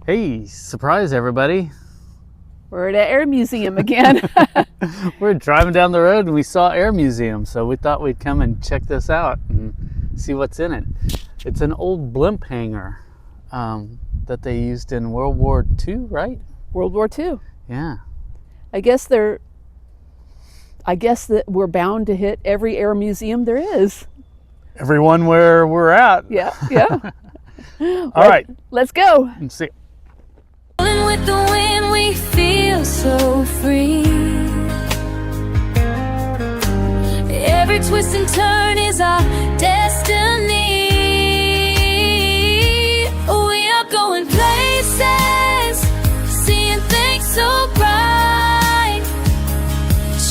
Hey, surprise everybody. We're at an air museum again. We're driving down the road and we saw Air Museum, so we thought we'd come and check this out and see what's in it. It's an old blimp hangar that they used in World War II, right? World War II. Yeah. I guess that we're bound to hit every air museum there is. Everyone where we're at. Yeah. All right. Let's go. Let's see. With the wind, we feel so free. Every twist and turn is our destiny. We are going places, seeing things so bright,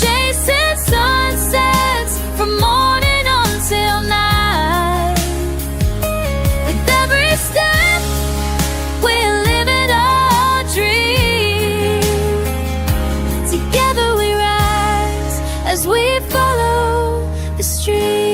chasing sunsets from morning until night. With every step, we're living our dream. Together we rise as we follow the stream.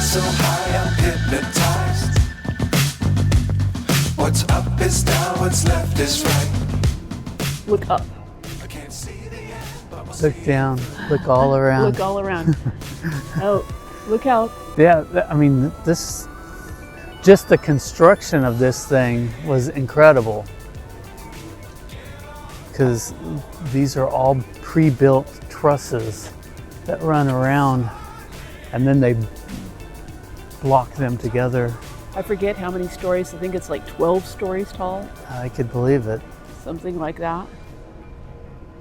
So high I'm hypnotized. What's up is down, what's left is right. Look up. I can't see the end, but we'll Look down. Look all around. Look all around. Oh, look out. Yeah, I mean, just the construction of this thing was incredible. Because these are all pre-built trusses that run around, and then they block them together. I forget how many stories. I think it's like 12 stories tall, I could believe it. something like that.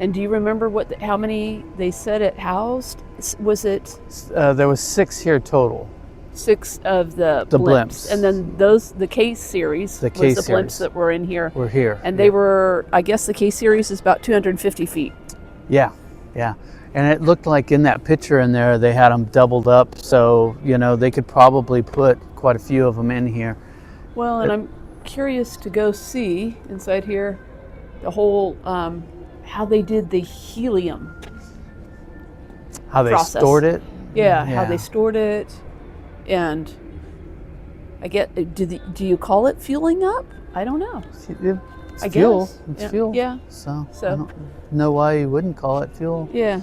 And do you remember how many they said it housed? Was it There was 6 here total. 6 of the blimps. And then the K series The was K the series. blimps that were in here. We're here. And they were, I guess the K series is about 250 feet. Yeah. And it looked like in that picture in there, they had them doubled up. So, they could probably put quite a few of them in here. Well, and I'm curious to go see inside here the whole, how they did the helium. How they process. stored it. Yeah, how they stored it. And I get, do you call it fueling up? I don't know. It's I fuel. guess. It's Yeah, fuel. yeah. So I So- don't know why you wouldn't call it fuel. Yeah.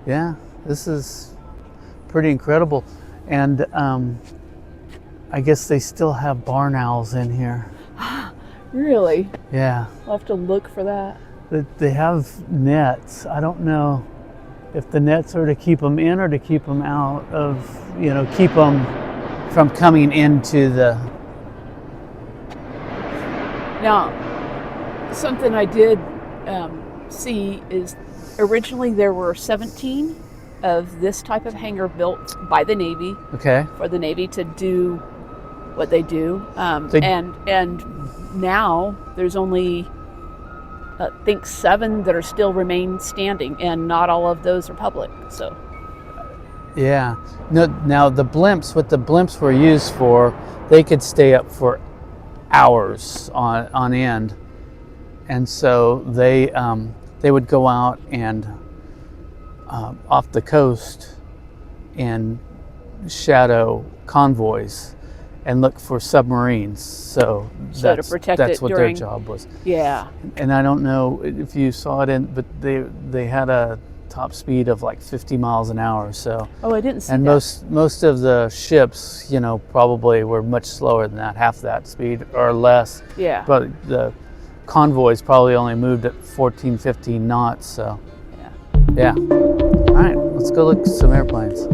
Yeah, this is pretty incredible. And I guess they still have barn owls in here. Really? Yeah, I'll have to look for that. they have nets. I don't know if the nets are to keep them in or to keep them out of, keep them from coming into the... Now, something I did see is originally there were 17 of this type of hangar built by the Navy Okay. for the Navy to do what they do, and now there's only I think 7 that are still remain standing, and not all of those are public. So Yeah. No, now what the blimps were used for, they could stay up for hours on end. And so they would go out and off the coast and shadow convoys and look for submarines. So to protect that's it what during- their job was. yeah, And I don't know if you saw it but they had a top speed of like 50 miles an hour. So oh, I didn't see and that. most of the ships, probably were much slower than that, half that speed or less. Yeah. But the convoys probably only moved at 14, 15 knots. So yeah. All right, let's go look at some airplanes.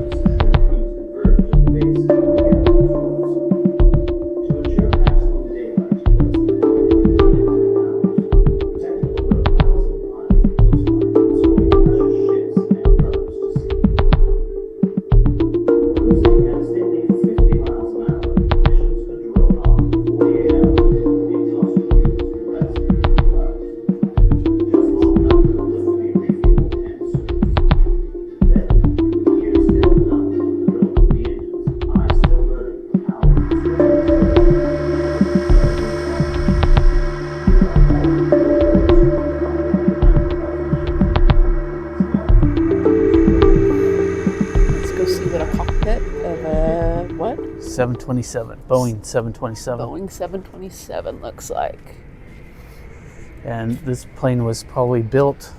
727, Boeing 727. Boeing 727 looks like. And this plane was probably built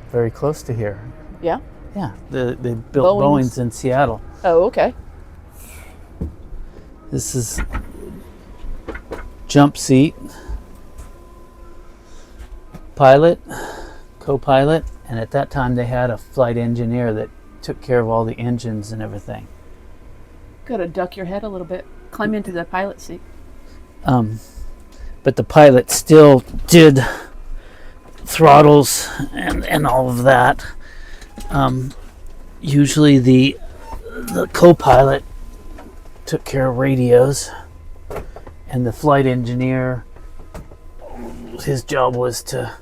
very close to here. Yeah? Yeah, they built Boeing's in Seattle. Oh, okay. This is jump seat, pilot, co-pilot, and at that time they had a flight engineer that took care of all the engines and everything. Gotta duck your head a little bit. Climb into the pilot seat. But the pilot still did throttles and all of that. Usually the co-pilot took care of radios, and the flight engineer, his job was to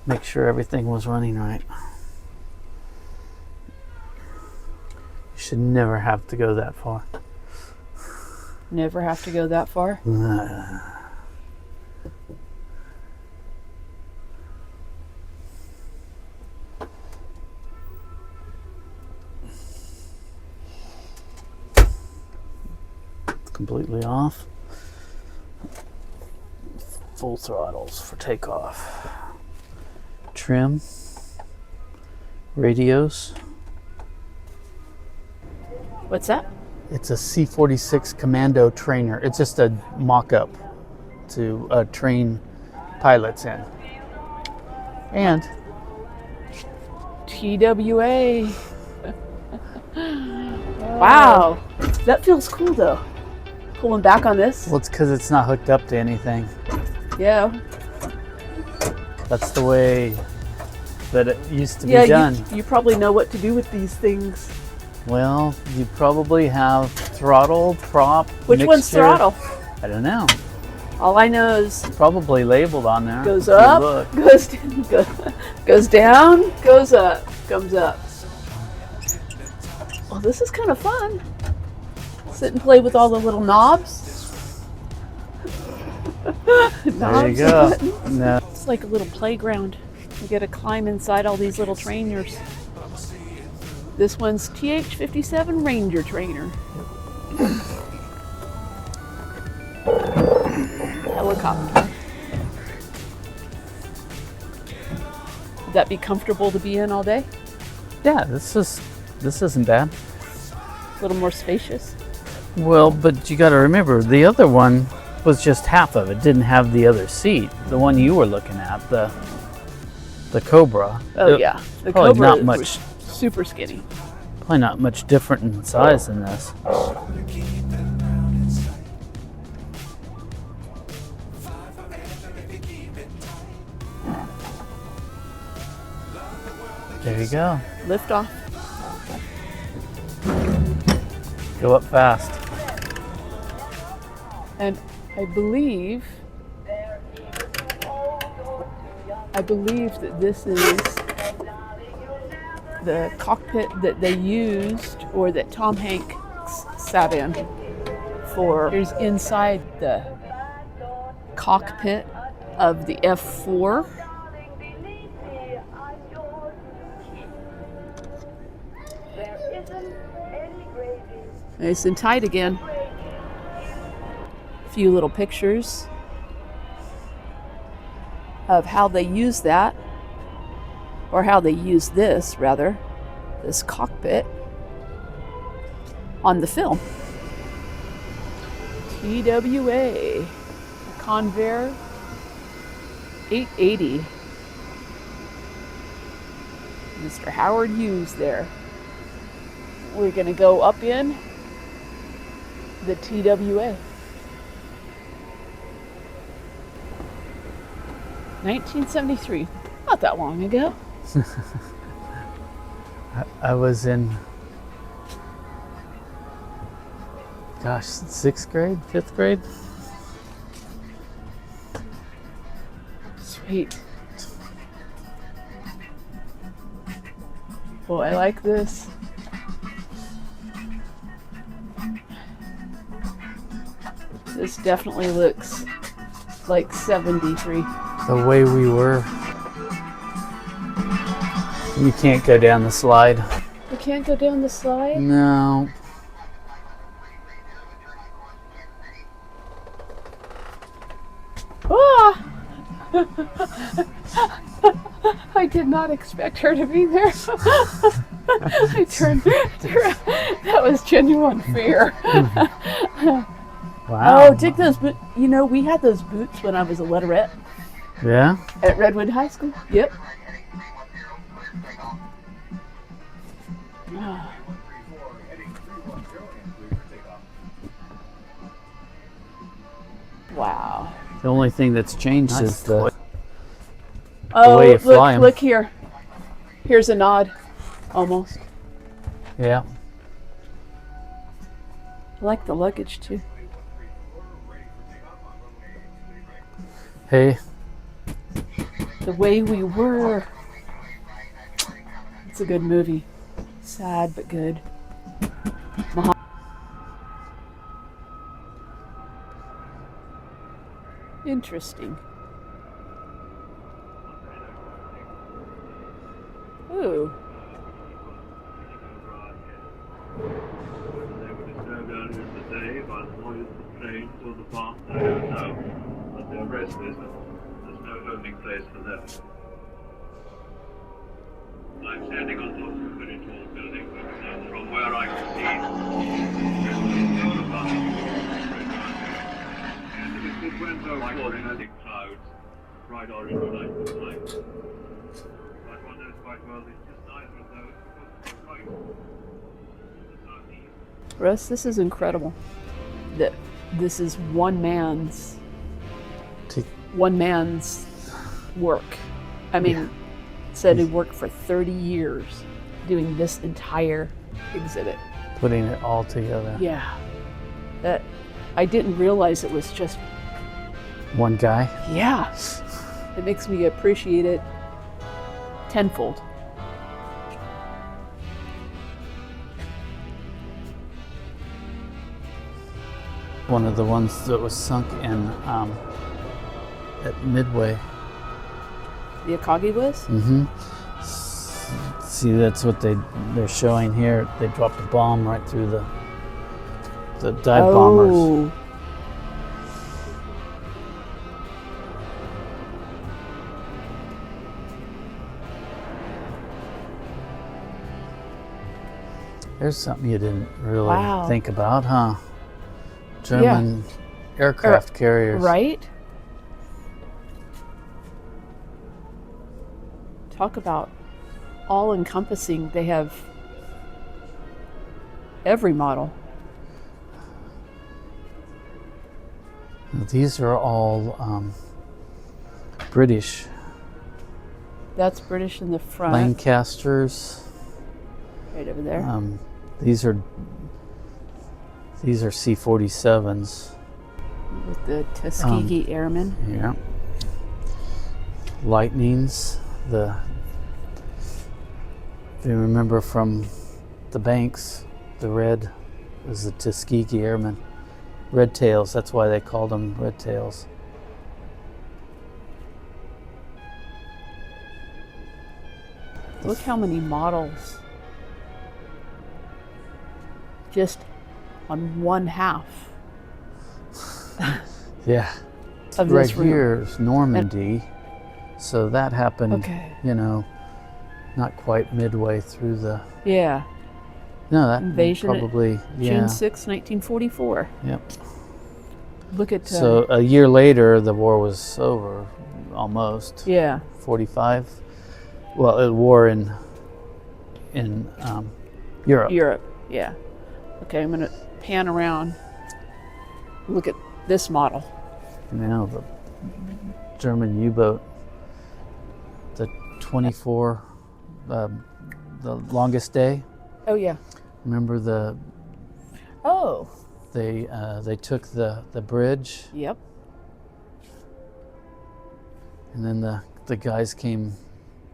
make sure everything was running right. You should never have to go that far. Never have to go that far? Completely off. Full throttles for takeoff. Trim. Radios. What's that? It's a C-46 Commando trainer. It's just a mock-up to train pilots in. And TWA. Wow. That feels cool though. Pulling back on this. well, it's because it's not hooked up to anything. Yeah. That's the way that it used to be Yeah, done. you probably know what to do with these things. Well, you probably have throttle, prop, Which one's mixture. throttle? I don't know. All I know is Probably labeled on there. goes if you up, look. goes down, goes up, comes up. Well, this is kind of fun. Sit and play with all the little knobs. There you go. No. It's like a little playground. You get to climb inside all these little trainers. This one's TH-57 Ranger Trainer. Helicopter. Would that be comfortable to be in all day? Yeah, this isn't bad. A little more spacious. Well, but you got to remember, the other one was just half of it. Didn't have the other seat. The one you were looking at, the Cobra. Oh yeah, the probably Cobra not much. was super skinny. Probably not much different in size than this. There you go. Lift off. Go up fast. And I believe that this is the cockpit that they used, or that Tom Hanks sat in for. Here's inside the cockpit of the F4. Nice and tight again. A few little pictures of how they use that, or how they use this, rather, this cockpit on the film. TWA, Convair 880. Mr. Howard Hughes there. We're going to go up in the TWA. 1973. Not that long ago. I was in, gosh, 6th grade, 5th grade? Sweet. Boy, I like this. This definitely looks like 73. The way we were. You can't go down the slide. You can't go down the slide? No. I did not expect her to be there. I turned. That was genuine fear. Wow. Oh, take those boots. You know, we had those boots when I was a letterette Yeah? at Redwood High School. Yep. Wow. The only thing that's changed is the Oh, way you fly 'em. look here. Here's a nod, almost. yeah. I like the luggage too. Hey, The Way We Were. It's a good movie. Sad but good. Interesting. Ooh. They were disturbed earlier in the day by the noise of the trains or the plant, I don't know. But they're restless and there's no homing place for them. I'm standing on top of a very tall building, but from where I can see, there's no above. And if it went over in clouds, bright orange like the light. But one knows quite well it's just neither of those because they're right. Russ, this is incredible. That this is one man's work. I mean, said he worked for 30 years doing this entire exhibit. putting it all together. Yeah. That I didn't realize it was just One guy. yeah. It makes me appreciate it tenfold. One of the ones that was sunk in at Midway. The Akagi was? Mm-hmm. See, that's what they're showing here. They dropped a bomb right through the dive bombers. There's something you didn't really Wow. think about, huh? German aircraft carriers. Right? Talk about all-encompassing. They have every model. These are all British. That's British in the front, Lancasters. right over there. These are C-47s. With the Tuskegee Airmen. Yeah. Lightnings. If you remember from the banks, the red is the Tuskegee Airmen. Red tails, that's why they called them red tails. Look how many models just on one half Yeah. of Right this room. here is Normandy. So that happened, Okay. not quite midway through the. Yeah. No, that Invasion at probably. June 6, 1944. Yep. Look at So a year later, the war was over, almost. yeah. 45. Well, a war in Europe. Europe. Yeah. Okay, I'm gonna pan around. Look at this model. Now the German U-boat, the 24, the longest day. Oh yeah. Remember Oh. they took the bridge, Yep. and then the guys came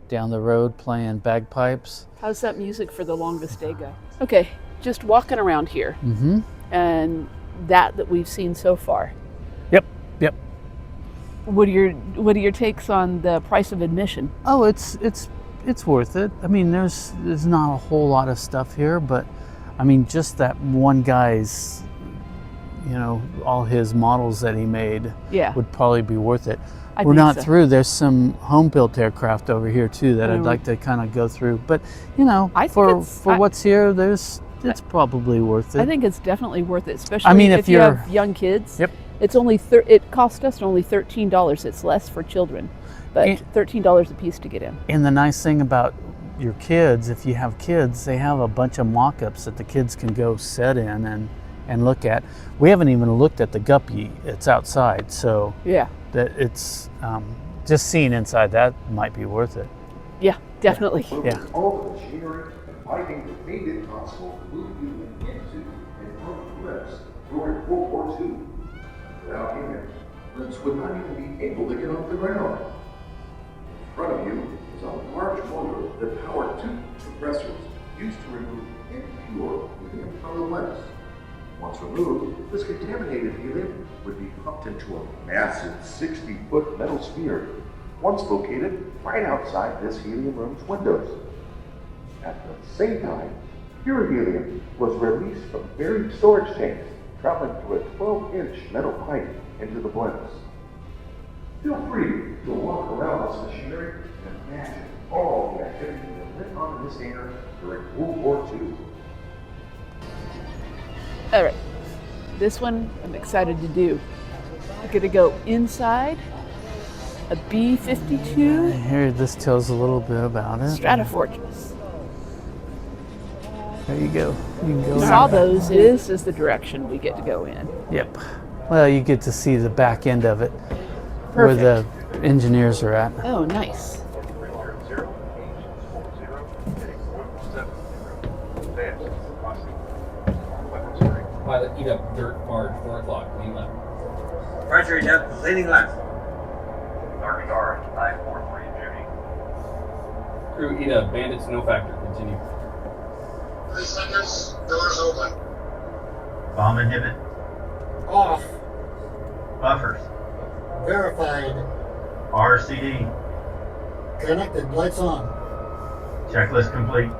down the road playing bagpipes. How's that music for the longest day go? Okay, just walking around here, Mm-hmm. and that we've seen so far. Yep. What are your takes on the price of admission? Oh, it's worth it. I mean, there's not a whole lot of stuff here, but I mean, just that one guy's, all his models that he made Yeah. would probably be worth it. I We're think not so. through. There's some home-built aircraft over here too that I'd Mm. like to kind of go through. But I think for it's- what's here, it's probably worth it. I think it's definitely worth it, especially I mean, if if you you're- have young kids. Yep. It's only it cost us only $13. It's less for children, but And- $13 a piece to get in. And the nice thing about your kids, if you have kids, they have a bunch of mock-ups that the kids can go set in and look at. We haven't even looked at the guppy. It's outside, so Yeah. that it's just seeing inside that might be worth it. Yeah, definitely. Yeah. All the machinery and piping that made it possible to move you into and from Blimps during World War II. Without him, Blimps would not even be able to get off the ground. In front of you is a large motor that powered two compressors used to remove impure helium from the Blimps. Once removed, this contaminated helium would be pumped into a massive 60-foot metal sphere, once located right outside this helium room's windows. At the same time, pure helium was released from buried storage tanks, traveling through a 12-inch metal pipe into the Blimps. Feel free to walk around this machinery and imagine all the activity that went on in this hangar during World War II. All right. This one I'm excited to do. We're going to go inside a B-52 Here, this tells a little bit about it. Stratofortress. There you go. You can go We in. saw those. This is the direction we get to go in. Yep. Well, you get to see the back end of it, where the engineers are at. Oh, nice. Pilot, eat up dirt barge, 4 o'clock, lean left. Roger, Jeff. Leaning left. Dark Star 943 Jimmy. Crew, eat up bandits, no factor, continue. 3 seconds, doors open. Bomb inhibit. Off. Buffers. Verified. RCD. Connected, lights on. Checklist complete.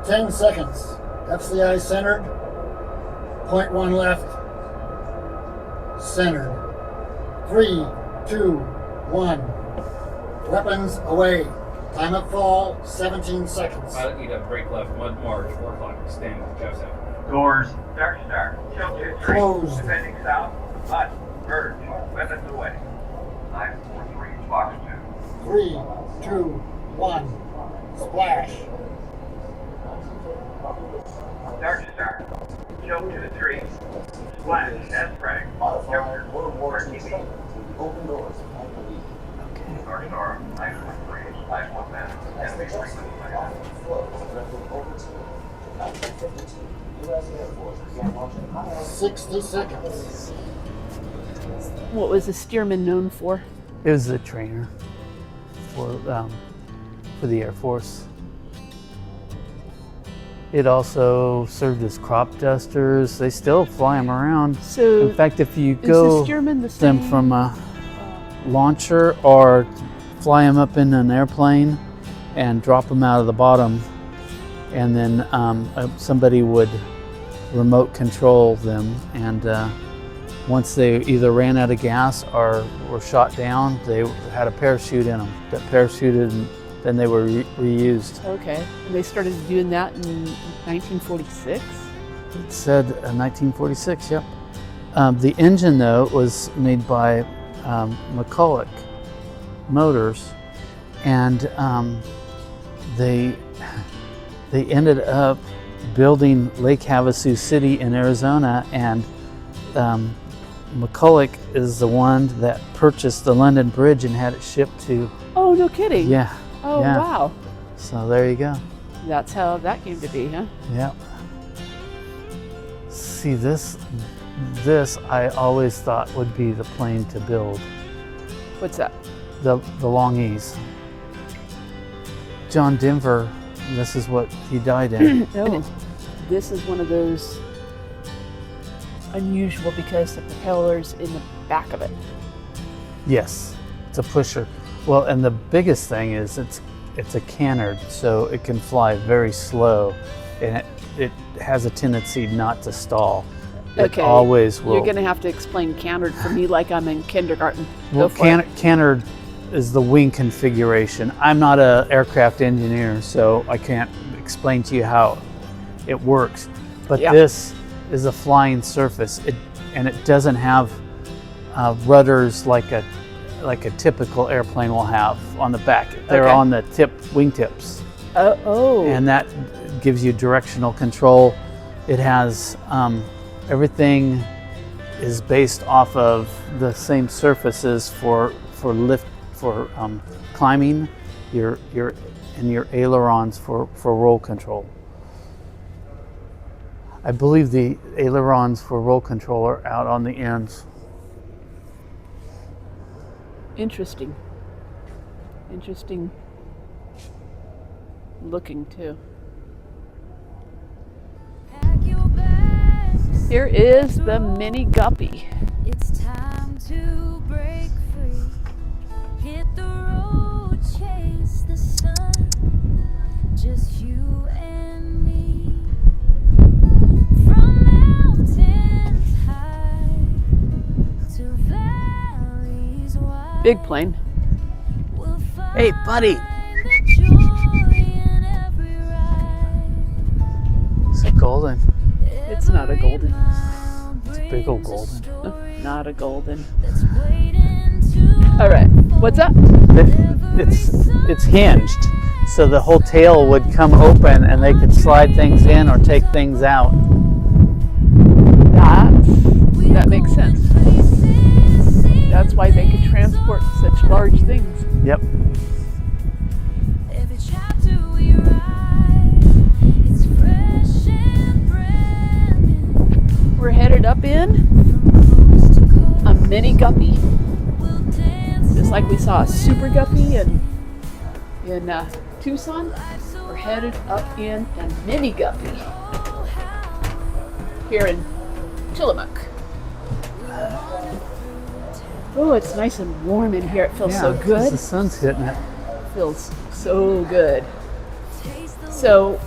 Ten seconds. FCI centered. 0.1 left. Centered. 3, 2, 1. Weapons away. Time of fall, 17 seconds. Pilot, eat up brake left, mud march, 4 o'clock, stand with Jeff's out. Doors. Dark Star, Shelter 3. Closed. Defending south, mud, merge, weapons away. 943 Box 2. 3, 2, 1. Splash. Dark Star, Shelter 3. Splash, as frag. Shelter 4 TV. Open doors. Dark Star 943, 91 man. Enemy frequency plan. 60 seconds. What was the steerman known for? It was a trainer for the Air Force. It also served as crop dusters. They still fly them around. So In fact, if you is the go steerman the same? them from a launcher or fly them up in an airplane and drop them out of the bottom, and then somebody would remote control them, and once they either ran out of gas or were shot down, they had a parachute in them that parachuted, and then they were reused. Okay. And they started doing that in 1946? It said 1946, yep. The engine, though, was made by McCulloch Motors, and they ended up building Lake Havasu City in Arizona, and McCulloch is the one that purchased the London Bridge and had it shipped to. Oh, no kidding. Yeah. Oh, yeah. wow. So there you go. That's how that came to be, huh? Yep. See, this I always thought would be the plane to build. What's that? The Longies. John Denver, this is what he died in. Oh, this is one of those unusual because the propeller's in the back of it. Yes, it's a pusher. Well, and the biggest thing is it's a canard, so it can fly very slow, and it has a tendency not to stall. It Okay. always will. You're going to have to explain canard for me like I'm in kindergarten. Well, Go for it. canard is the wing configuration. I'm not an aircraft engineer, so I can't explain to you how it works. But Yeah. this is a flying surface, and it doesn't have rudders like a typical airplane will have on the back. They're Okay. on the wingtips, Oh. and that gives you directional control. It has everything is based off of the same surfaces for lift, for climbing, your ailerons for roll control. I believe the ailerons for roll control are out on the ends. Interesting looking too. Here is the mini guppy. It's time to break free. Hit the road, chase the sun. Just you and me. From mountains high to valleys wide. Big plane. We'll Hey, buddy. find the joy in every ride. Is it golden? It's not a golden. It's a big old golden. Not a golden. All right. What's up? It's hinged, so the whole tail would come open, and they could slide things in or take things out. That makes sense. That's why they could transport such large things. Yep. Every chapter we write, it's fresh and brand new. We're headed up in Coast to coast, a mini guppy, we'll dance just like we saw a super guppy in Tucson. We're headed up in a mini guppy here in Tillamook. Oh, it's nice and warm in here. It feels so because good. the sun's hitting it. Feels so good. So,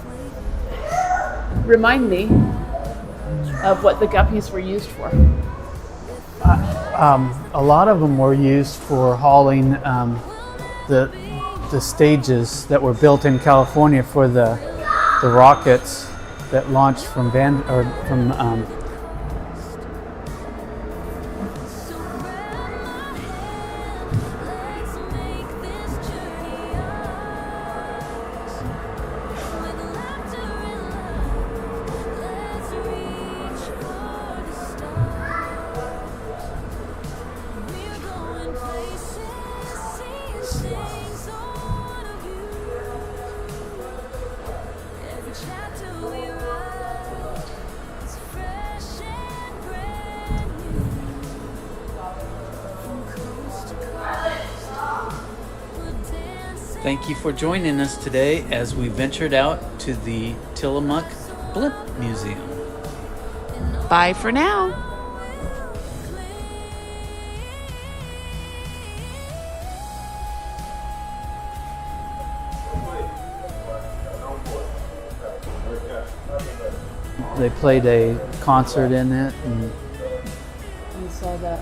remind me of what the guppies were used for. A lot of them were used for hauling the stages that were built in California for the rockets that launched from Let's make this journey ours. With laughter and love, let's reach for the stars. We're going places, seeing things on a view. Every chapter we write is fresh and brand new. From coast to coast, we're dancing. Thank you for joining us today as we ventured out to the Tillamook Blimp Museum. Bye for now. They played a concert in it, and You saw that.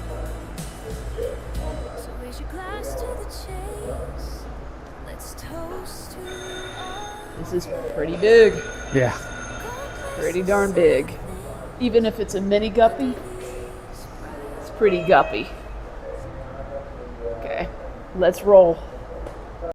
So raise your glass to the chase. Let's toast to us. This is pretty big. yeah, Pretty darn big. Even if it's a mini guppy, it's pretty guppy. Okay, let's roll.